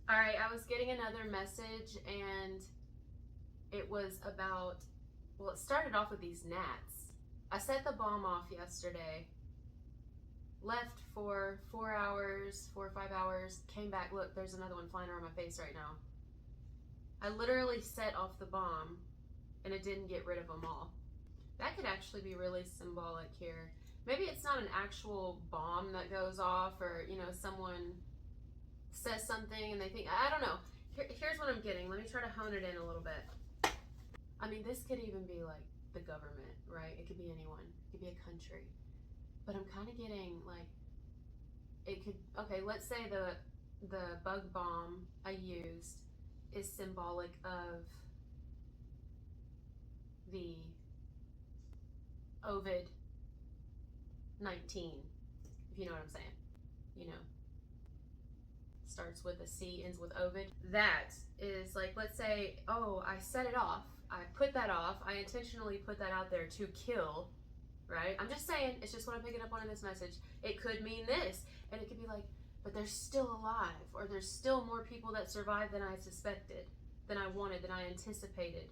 All right, I was getting another message and it was about, well, it started off with these gnats. I set the bomb off yesterday, left for 4 hours, 4 or 5 hours, came back. Look, there's another one flying around my face right now. I literally set off the bomb and it didn't get rid of them all. That could actually be really symbolic here. Maybe it's not an actual bomb that goes off, or, someone says something and they think, I don't know. Here's what I'm getting. Let me try to hone it in a little bit. I mean, this could even be like the government, right? It could be anyone. It could be a country. But I'm kind of getting like, it could, okay, let's say the bug bomb I used is symbolic of the Ovid 19, if you know what I'm saying. You know, starts with a C, ends with Ovid. That is like, let's say, oh, I set it off. I put that off. I intentionally put that out there to kill, right? I'm just saying, it's just what I'm picking up on in this message. It could mean this, and it could be like, but they're still alive, or there's still more people that survive than I suspected, than I wanted, than I anticipated.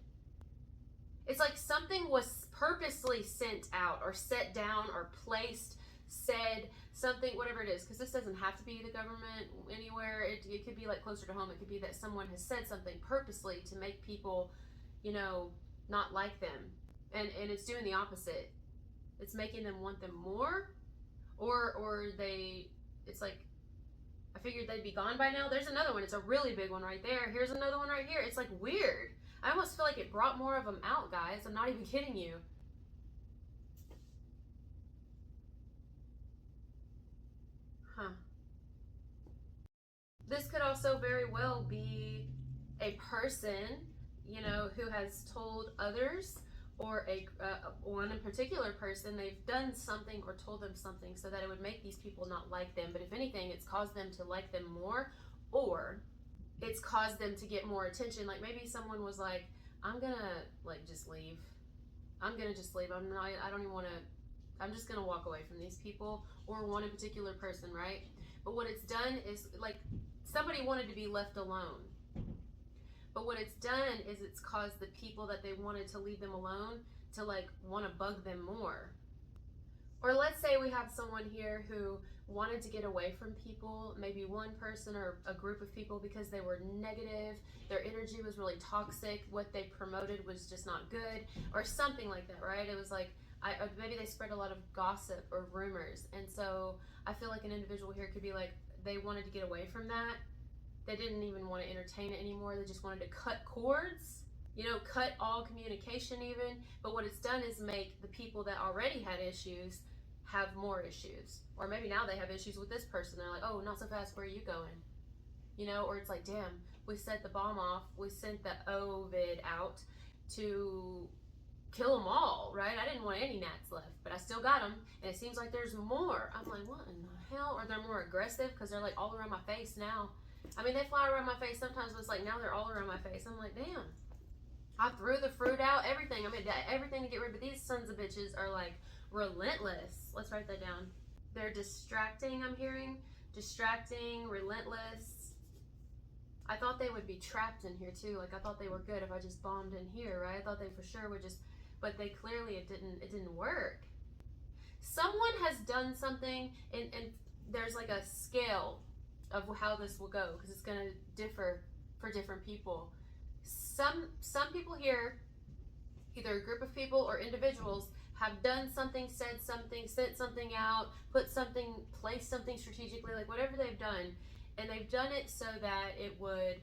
It's like something was purposely sent out or set down or placed, said, something, whatever it is, because this doesn't have to be the government anywhere. It could be like closer to home. It could be that someone has said something purposely to make people, not like them. And it's doing the opposite. It's making them want them more, or it's like, I figured they'd be gone by now. There's another one. It's a really big one right there. Here's another one right here. It's like weird. I almost feel like it brought more of them out, guys. I'm not even kidding you. Huh. This could also very well be a person, who has told others, or one in particular person, they've done something or told them something so that it would make these people not like them. But if anything, it's caused them to like them more, or it's caused them to get more attention. Like maybe someone was like, I'm gonna like just leave. I'm gonna just leave. I don't even want to. I'm just gonna walk away from these people, or one in particular person, right? But what it's done is like somebody wanted to be left alone. But what it's done is it's caused the people that they wanted to leave them alone to like want to bug them more. Or let's say we have someone here who wanted to get away from people, maybe one person or a group of people, because they were negative, their energy was really toxic, what they promoted was just not good, or something like that, right? It was like, maybe they spread a lot of gossip or rumors. And so I feel like an individual here could be like, they wanted to get away from that. They didn't even want to entertain it anymore. They just wanted to cut cords, cut all communication even. But what it's done is make the people that already had issues have more issues. Or maybe now they have issues with this person. They're like, oh, not so fast, where are you going? Or it's like, damn, we set the bomb off. We sent the Ovid out to kill them all, right? I didn't want any gnats left, but I still got them. And it seems like there's more. I'm like, what in the hell? Or they're more aggressive because they're like all around my face now. I mean, they fly around my face sometimes, but it's like now they're all around my face. I'm like, damn. I threw the fruit out, everything. I mean, everything to get rid of. But these sons of bitches are like relentless. Let's write that down. They're distracting, I'm hearing. Distracting, relentless. I thought they would be trapped in here too. Like I thought they were good if I just bombed in here, right? I thought they for sure would just, but they clearly, it didn't work. Someone has done something, and there's like a scale of how this will go, because it's going to differ for different people. Some people here, either a group of people or individuals, have done something, said something, sent something out, put something, placed something strategically, like whatever they've done, and they've done it so that it would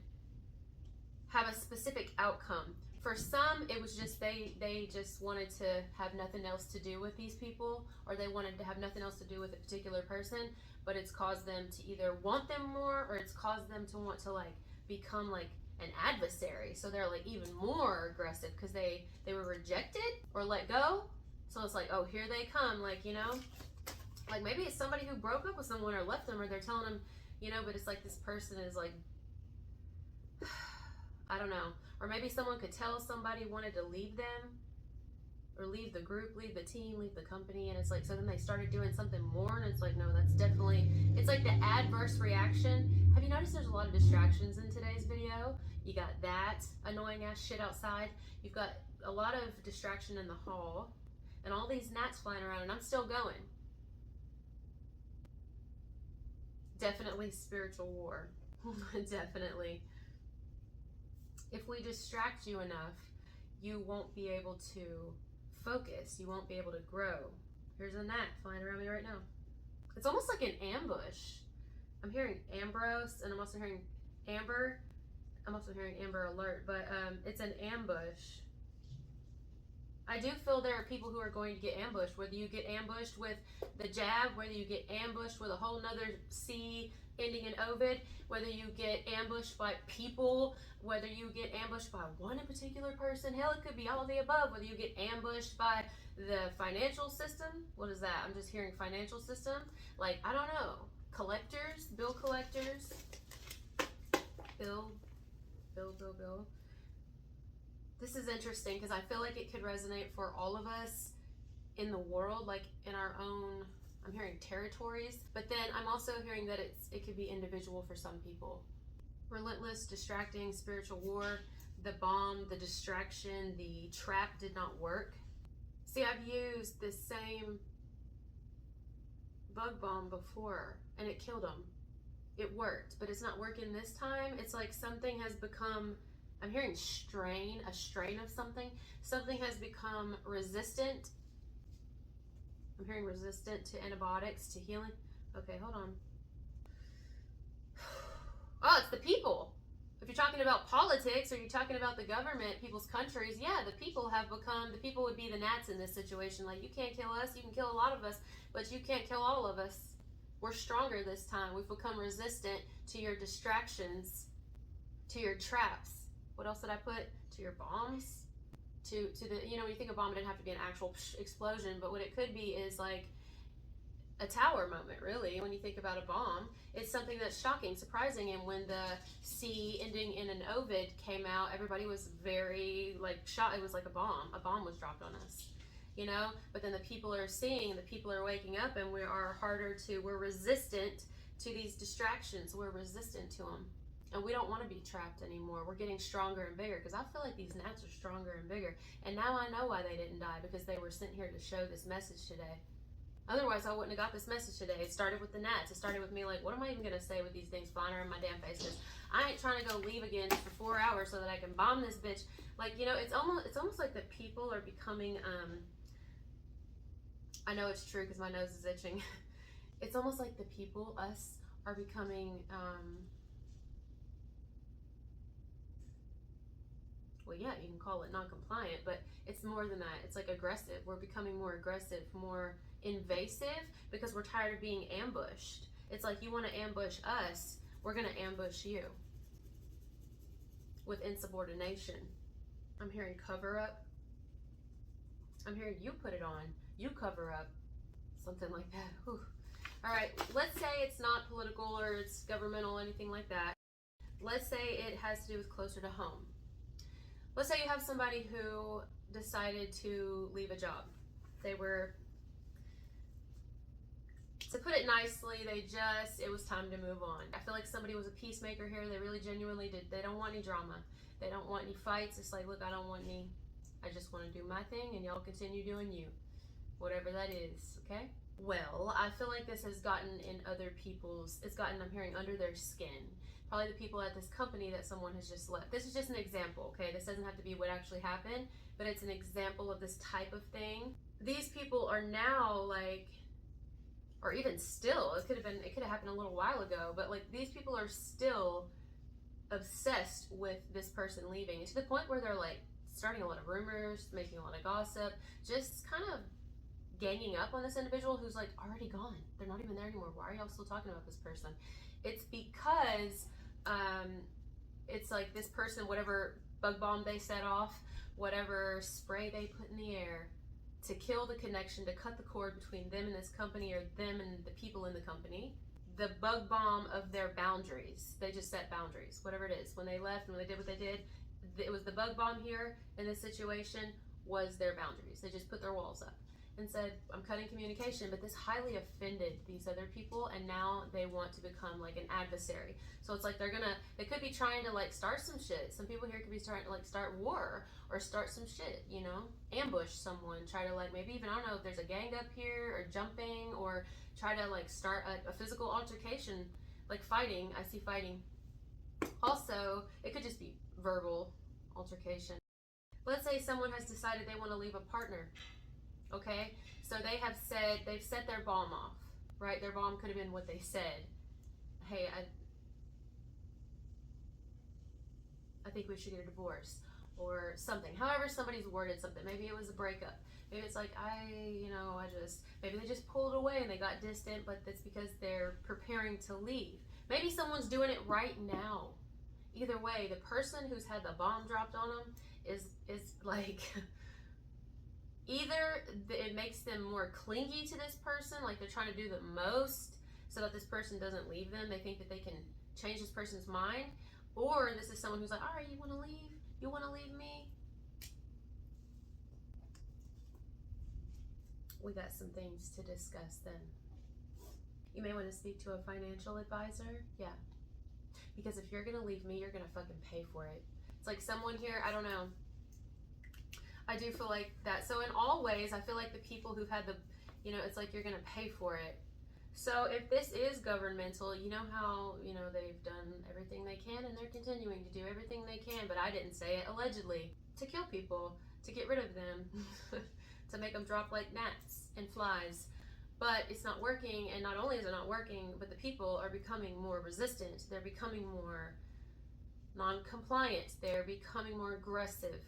have a specific outcome. For some, it was just they just wanted to have nothing else to do with these people, or they wanted to have nothing else to do with a particular person, but it's caused them to either want them more, or it's caused them to want to like become like an adversary. So they're like even more aggressive because they were rejected or let go. So it's like, oh, here they come, like, like maybe it's somebody who broke up with someone or left them, or they're telling them, but it's like this person is like, I don't know. Or maybe someone could tell somebody wanted to leave them, or leave the group, leave the team, leave the company. And it's like, so then they started doing something more, and it's like, no, that's definitely, it's like the adverse reaction. Have you noticed there's a lot of distractions in today's video? You got that annoying ass shit outside. You've got a lot of distraction in the hall, and all these gnats flying around, and I'm still going. Definitely spiritual war. Definitely. If we distract you enough, you won't be able to focus. You won't be able to grow. Here's a gnat flying around me right now. It's almost like an ambush. I'm hearing Ambrose, and I'm also hearing Amber. I'm also hearing Amber Alert, but it's an ambush. I do feel there are people who are going to get ambushed, whether you get ambushed with the jab, whether you get ambushed with a whole nother C ending in Ovid, whether you get ambushed by people, whether you get ambushed by one in particular person, hell, it could be all of the above, whether you get ambushed by the financial system. What is that? I'm just hearing financial system. Like, I don't know. Collectors, bill collectors, bill. This is interesting because I feel like it could resonate for all of us in the world, like in our own, I'm hearing territories, but then I'm also hearing that it could be individual for some people. Relentless, distracting, spiritual war, the bomb, the distraction, the trap did not work. See, I've used this same bug bomb before and it killed them. It worked, but it's not working this time. It's like something has become, I'm hearing strain, a strain of something. Something has become resistant. I'm hearing resistant to antibiotics, to healing. Okay, hold on. Oh, it's the people. If you're talking about politics or you're talking about the government, people's countries, yeah, the people would be the gnats in this situation. Like, you can't kill us, you can kill a lot of us, but you can't kill all of us. We're stronger this time. We've become resistant to your distractions, to your traps. What else did I put? To your bombs? To the, when you think of bomb, it didn't have to be an actual explosion, but what it could be is like a tower moment, really. When you think about a bomb, it's something that's shocking, surprising, and when the C ending in an Ovid came out, everybody was very shocked. It was like a bomb was dropped on us, but then the people are seeing, the people are waking up, and we're resistant to these distractions. We're resistant to them, and we don't want to be trapped anymore. We're getting stronger and bigger, because I feel like these gnats are stronger and bigger, and now I know why they didn't die, because they were sent here to show this message today. Otherwise, I wouldn't have got this message today. It started with the gnats. It started with me like, what am I even going to say with these things flying around my damn face? Because I ain't trying to go leave again just for 4 hours so that I can bomb this bitch. Like, it's almost like the people are becoming, I know it's true because my nose is itching. It's almost like the people, us, are becoming, well, yeah, you can call it non-compliant, but it's more than that. It's like aggressive. We're becoming more aggressive, more invasive, because we're tired of being ambushed. It's like, you want to ambush us, we're going to ambush you with insubordination. I'm hearing cover up. I'm hearing you put it on. You cover up. Something like that. Whew. All right, let's say it's not political or it's governmental, anything like that. Let's say it has to do with closer to home. Let's say you have somebody who decided to leave a job. To put it nicely, it was time to move on. I feel like somebody was a peacemaker here. They really genuinely did. They don't want any drama. They don't want any fights. It's like, look, I don't want any. I just want to do my thing, and y'all continue doing you. Whatever that is, okay? Well, I feel like this has gotten in other people's, I'm hearing, under their skin. Probably the people at this company that someone has just left. This is just an example, okay? This doesn't have to be what actually happened, but it's an example of this type of thing. These people are now or even still, it could have happened a little while ago, but these people are still obsessed with this person leaving, and to the point where they're starting a lot of rumors, making a lot of gossip, just kind of ganging up on this individual who's already gone. They're not even there anymore. Why are y'all still talking about this person? It's because it's like this person, whatever bug bomb they set off, whatever spray they put in the air to kill the connection, to cut the cord between them and this company, or them and the people in the company, the bug bomb of their boundaries. They just set boundaries, whatever it is. When they left and when they did what they did, it was the bug bomb here in this situation was their boundaries. They just put their walls up and said, I'm cutting communication. But this highly offended these other people, and now they want to become like an adversary. So it's like they could be trying to like start some shit. Some people here could be trying to like start war or start some shit, you know, ambush someone, try to like maybe even, I don't know if there's a gang up here or jumping, or try to like start a physical altercation, like fighting. I see fighting. Also, it could just be verbal altercation. Let's say someone has decided they want to leave a partner. Okay, so they've set their bomb off, right? Their bomb could have been what they said. Hey, I think we should get a divorce or something. However somebody's worded something. Maybe it was a breakup. Maybe it's like, maybe they just pulled away and they got distant, but that's because they're preparing to leave. Maybe someone's doing it right now. Either way, the person who's had the bomb dropped on them is like, either it makes them more clingy to this person, like they're trying to do the most so that this person doesn't leave them. They think that they can change this person's mind. Or this is someone who's like, all right, you want to leave? You want to leave me? We got some things to discuss then. You may want to speak to a financial advisor. Yeah. Because if you're going to leave me, you're going to fucking pay for it. It's like someone here, I don't know. I do feel like that. So in all ways, I feel like the people who've had it's like you're going to pay for it. So if this is governmental, you know how, they've done everything they can and they're continuing to do everything they can, but I didn't say it, allegedly, to kill people, to get rid of them, to make them drop like gnats and flies. But it's not working, and not only is it not working, but the people are becoming more resistant. They're becoming more non-compliant. They're becoming more aggressive.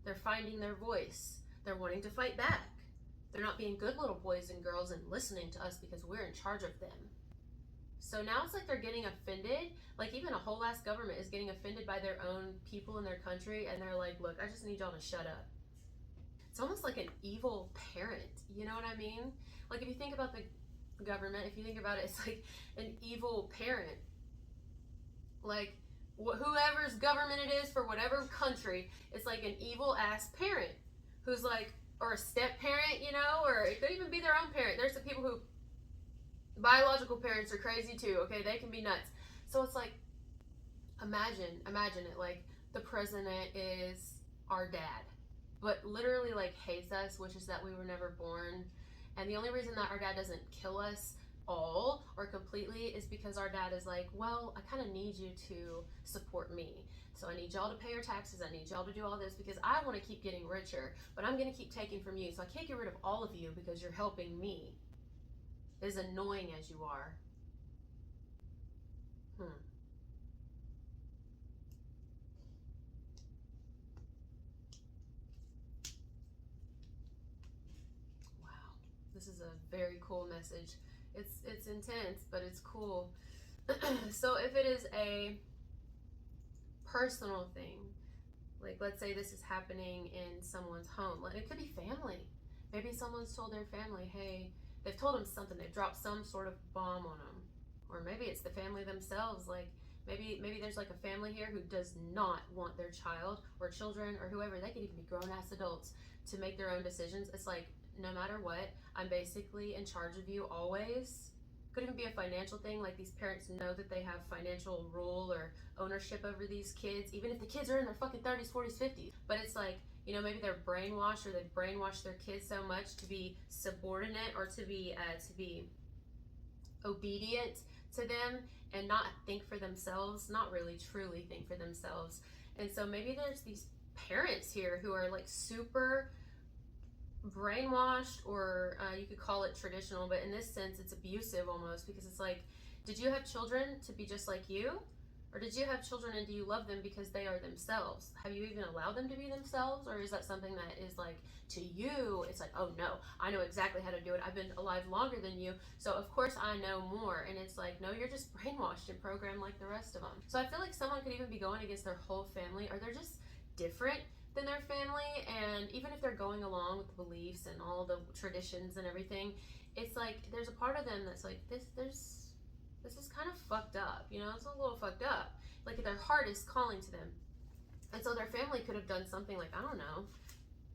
They're finding their voice. They're wanting to fight back. They're not being good little boys and girls and listening to us because we're in charge of them. So now it's like they're getting offended. Like even a whole ass government is getting offended by their own people in their country, and they're like, look, I just need y'all to shut up. It's almost like an evil parent. You know what I mean? Like if you think about the government, if you think about it, it's like an evil parent. Like whoever's government it is for whatever country, it's like an evil ass parent who's like, or a step parent, or it could even be their own parent. There's some people who, biological parents are crazy too, okay? They can be nuts. So it's like, imagine it, like the president is our dad, but literally like hates us, wishes that we were never born. And the only reason that our dad doesn't kill us all or completely is because our dad is like, well, I kind of need you to support me. So I need y'all to pay your taxes. I need y'all to do all this because I want to keep getting richer, but I'm going to keep taking from you. So I can't get rid of all of you because you're helping me. As annoying as you are. Wow. This is a very cool message. It's intense, but it's cool. So if it is a personal thing, like let's say this is happening in someone's home, like it could be family. Maybe someone's told their family, hey, they've told them something, they've dropped some sort of bomb on them. Or maybe it's the family themselves, like maybe there's like a family here who does not want their child or children or whoever, they could even be grown-ass adults, to make their own decisions. It's like, no matter what, I'm basically in charge of you always. Could even be a financial thing, like these parents know that they have financial rule or ownership over these kids, even if the kids are in their fucking 30s, 40s, 50s. But it's like, maybe they're brainwashed, or they've brainwashed their kids so much to be subordinate or to be obedient to them and not think for themselves, not really truly think for themselves. And so maybe there's these parents here who are like super brainwashed, or you could call it traditional, but in this sense it's abusive almost, because it's like, did you have children to be just like you? Or did you have children and do you love them because they are themselves? Have you even allowed them to be themselves? Or is that something that is like, to you, it's like, oh no, I know exactly how to do it. I've been alive longer than you, so of course I know more. And it's like, no, you're just brainwashed and programmed like the rest of them. So I feel like someone could even be going against their whole family, or they're just different than their family. And even if they're going along with the beliefs and all the traditions and everything, it's like, there's a part of them that's like, this is kind of fucked up, it's a little fucked up. Like their heart is calling to them. And so their family could have done something like, I don't know,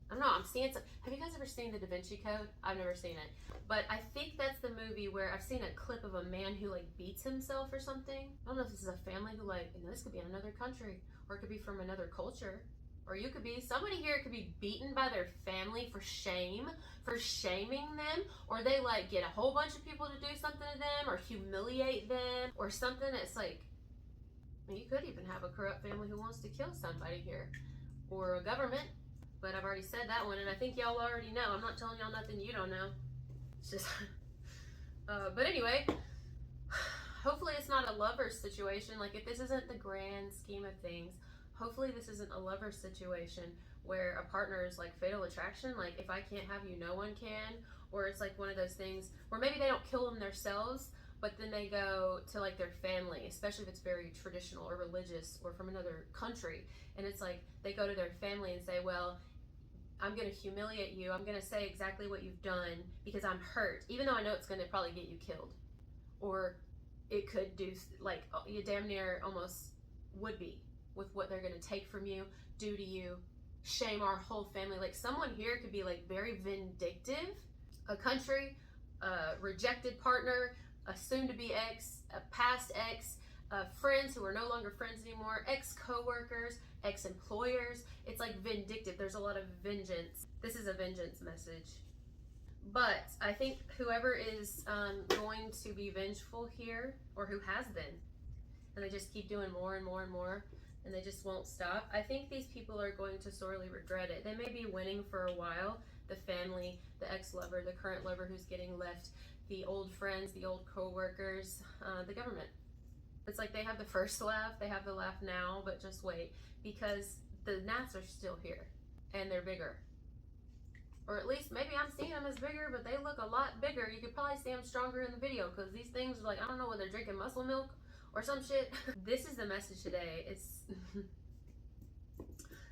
I don't know, I'm seeing some. Have you guys ever seen the Da Vinci Code? I've never seen it. But I think that's the movie where I've seen a clip of a man who like beats himself or something. I don't know if this is a family who like, and this could be in another country, or it could be from another culture. Or you could be, somebody here could be beaten by their family for shame, for shaming them, or they like get a whole bunch of people to do something to them, or humiliate them, or something. It's like, you could even have a corrupt family who wants to kill somebody here, or a government. But I've already said that one, and I think y'all already know. I'm not telling y'all nothing you don't know. It's just, but anyway, hopefully it's not a lover's situation. Like, if this isn't the grand scheme of things, hopefully this isn't a lover's situation where a partner is like fatal attraction. Like, if I can't have you, no one can. Or it's like one of those things where maybe they don't kill them themselves, but then they go to like their family, especially if it's very traditional or religious or from another country. And it's like they go to their family and say, well, I'm going to humiliate you. I'm going to say exactly what you've done because I'm hurt, even though I know it's going to probably get you killed. Or it could do, like, you damn near almost would be with what they're going to take from you, do to you, shame our whole family. Like, someone here could be like very vindictive. A country, a rejected partner, a soon-to-be ex, a past ex, friends who are no longer friends anymore, ex-co-workers, ex-employers. It's like vindictive. There's a lot of vengeance. This is a vengeance message. But I think whoever is going to be vengeful here, or who has been, and they just keep doing more and more and more, and they just won't stop, I think these people are going to sorely regret it. They may be winning for a while, the family, the ex-lover, the current lover who's getting left, the old friends, the old co-workers, the government. It's like they have the first laugh, they have the laugh now, but just wait, because the gnats are still here, and they're bigger. Or at least maybe I'm seeing them as bigger, but they look a lot bigger. You could probably see them stronger in the video, because these things are like, I don't know whether they're drinking muscle milk or some shit. This is the message today. It's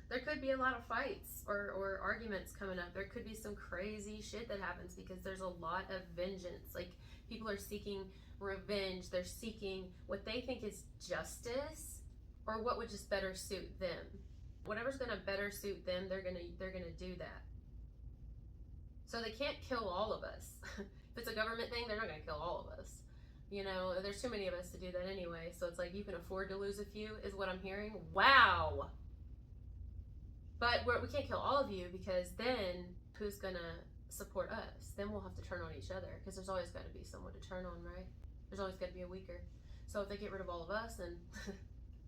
there could be a lot of fights or arguments coming up. There could be some crazy shit that happens because there's a lot of vengeance. Like, people are seeking revenge. They're seeking what they think is justice, or what would just better suit them. Whatever's gonna better suit them, they're gonna do that. So they can't kill all of us. If it's a government thing, they're not gonna kill all of us. You know, there's too many of us to do that anyway. So it's like, you can afford to lose a few, is what I'm hearing. Wow. But we can't kill all of you, because then who's gonna support us? Then we'll have to turn on each other, because there's always got to be someone to turn on, right? There's always got to be a weaker. So if they get rid of all of us, then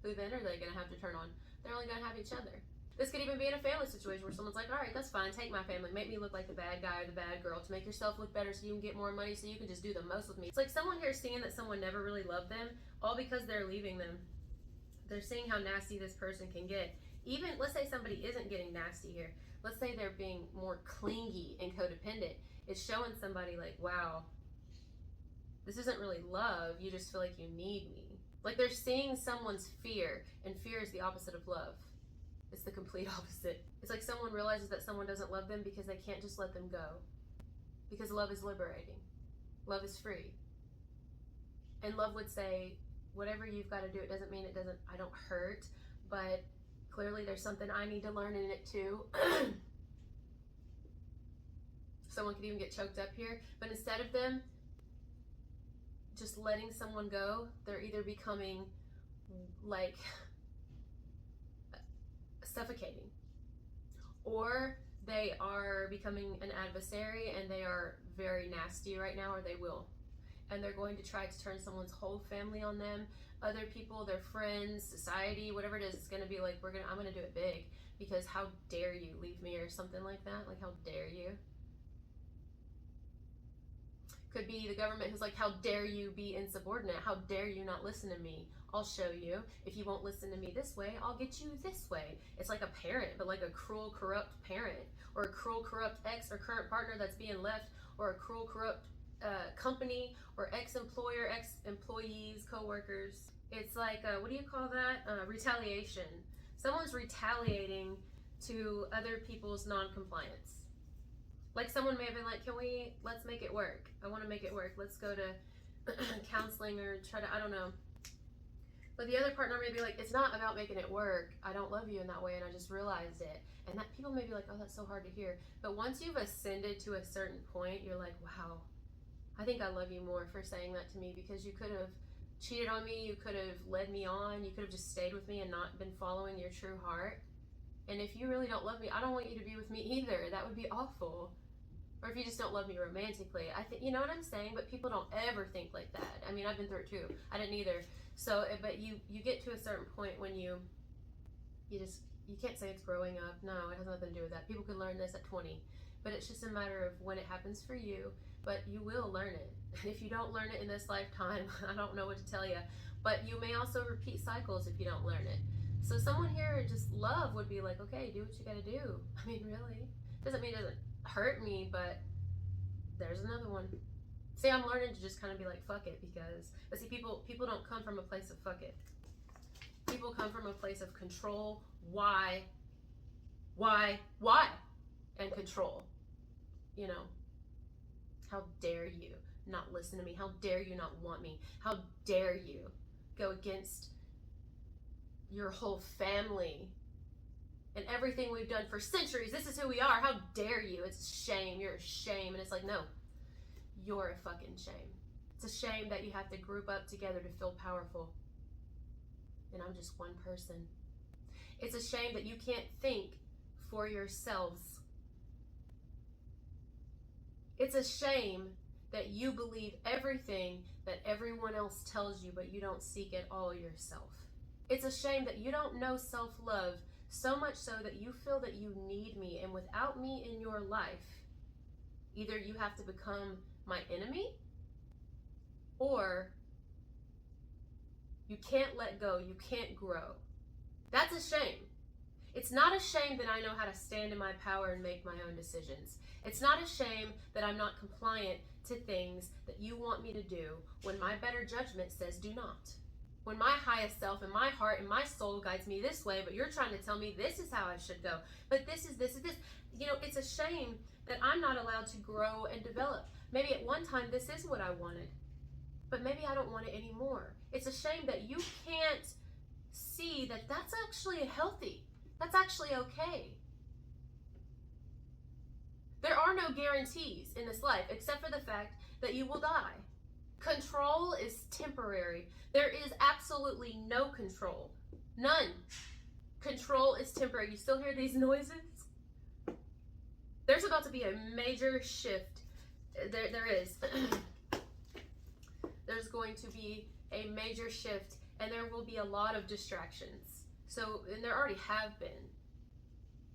who then are they gonna have to turn on? They're only gonna have each other. This could even be in a family situation where someone's like, all right, that's fine, take my family, make me look like the bad guy or the bad girl to make yourself look better so you can get more money so you can just do the most with me. It's like someone here seeing that someone never really loved them, all because they're leaving them. They're seeing how nasty this person can get. Even, let's say somebody isn't getting nasty here. Let's say they're being more clingy and codependent. It's showing somebody like, wow, this isn't really love, you just feel like you need me. Like, they're seeing someone's fear, and fear is the opposite of love. It's the complete opposite. It's like someone realizes that someone doesn't love them because they can't just let them go. Because love is liberating. Love is free. And love would say, whatever you've got to do, it doesn't mean I don't hurt, but clearly there's something I need to learn in it too. Someone could even get choked up here, but instead of them just letting someone go, they're either becoming like suffocating, or they are becoming an adversary and they are very nasty right now, or they will. And they're going to try to turn someone's whole family on them, other people, their friends, society, whatever it is. It's going to be like, I'm going to do it big, because how dare you leave me, or something like that. Like, how dare you? Could be the government who's like, how dare you be insubordinate? How dare you not listen to me? I'll show you. If you won't listen to me this way, I'll get you this way. It's like a parent, but like a cruel, corrupt parent, or a cruel, corrupt ex or current partner that's being left, or a cruel, corrupt company, or ex-employer, ex-employees, co-workers. It's like, what do you call that? Retaliation. Someone's retaliating to other people's non-compliance. Like, someone may have been like, let's make it work. I want to make it work. Let's go to counseling, or try to, I don't know, But the other partner may be like, it's not about making it work. I don't love you in that way, and I just realized it. And that people may be like, oh, that's so hard to hear. But once you've ascended to a certain point, you're like, wow, I think I love you more for saying that to me, because you could have cheated on me, you could have led me on, you could have just stayed with me and not been following your true heart. And if you really don't love me, I don't want you to be with me either. That would be awful. Or if you just don't love me romantically, I think, you know what I'm saying? But people don't ever think like that. I mean, I've been through it too. I didn't either. So, but you get to a certain point when you can't say it's growing up. No, it has nothing to do with that. People can learn this at 20, but it's just a matter of when it happens for you. But you will learn it. If you don't learn it in this lifetime, I don't know what to tell you. But you may also repeat cycles if you don't learn it. So someone here, just love would be like, okay, do what you gotta do. I mean, really? Doesn't mean it doesn't hurt me, but there's another one. See, I'm learning to just kind of be like, fuck it, because, but see, people don't come from a place of fuck it. People come from a place of control, why, and control. You know, how dare you not listen to me? How dare you not want me? How dare you go against your whole family and everything we've done for centuries? This is who we are. How dare you? It's a shame. You're a shame. And it's like, no, you're a fucking shame. It's a shame that you have to group up together to feel powerful. And I'm just one person. It's a shame that you can't think for yourselves. It's a shame that you believe everything that everyone else tells you, but you don't seek it all yourself. It's a shame that you don't know self-love, so much so that you feel that you need me, and without me in your life, either you have to become my enemy, or you can't let go, you can't grow. That's a shame. It's not a shame that I know how to stand in my power and make my own decisions. It's not a shame that I'm not compliant to things that you want me to do when my better judgment says do not. When my highest self and my heart and my soul guides me this way, but you're trying to tell me this is how I should go. But this is this. You know, it's a shame that I'm not allowed to grow and develop. Maybe at one time this is what I wanted, but maybe I don't want it anymore. It's a shame that you can't see that that's actually healthy. That's actually okay. There are no guarantees in this life except for the fact that you will die. Control is temporary. There is absolutely no control. None. Control is temporary. You still hear these noises? There's about to be a major shift. There is. There's going to be a major shift, and there will be a lot of distractions. So, and there already have been.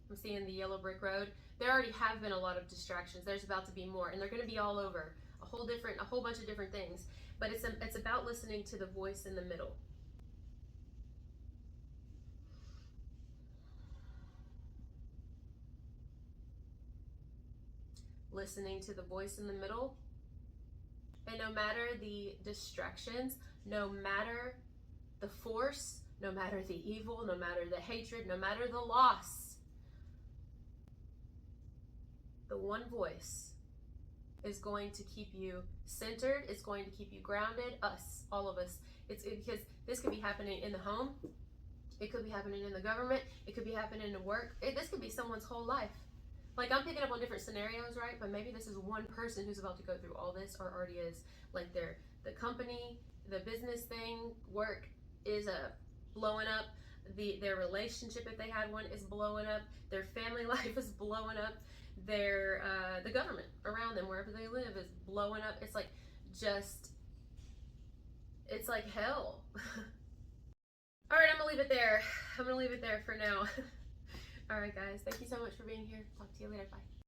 I'm seeing the yellow brick road. There already have been a lot of distractions. There's about to be more, and they're going to be all over. A whole bunch of different things. But it's about listening to the voice in the middle. Listening to the voice in the middle. And no matter the distractions, no matter the force, no matter the evil, no matter the hatred, no matter the loss, the one voice is going to keep you centered. It's going to keep you grounded. Us, all of us. Because this could be happening in the home. It could be happening in the government. It could be happening in work. This could be someone's whole life. Like, I'm picking up on different scenarios, right? But maybe this is one person who's about to go through all this, or already is. Like, the company, the business thing, work is blowing up. Their relationship, if they had one, is blowing up. Their family life is blowing up. The government around them, wherever they live, is blowing up. It's like it's like hell. All right, I'm gonna leave it there. I'm gonna leave it there for now. All right, guys, thank you so much for being here. Talk to you later. Bye.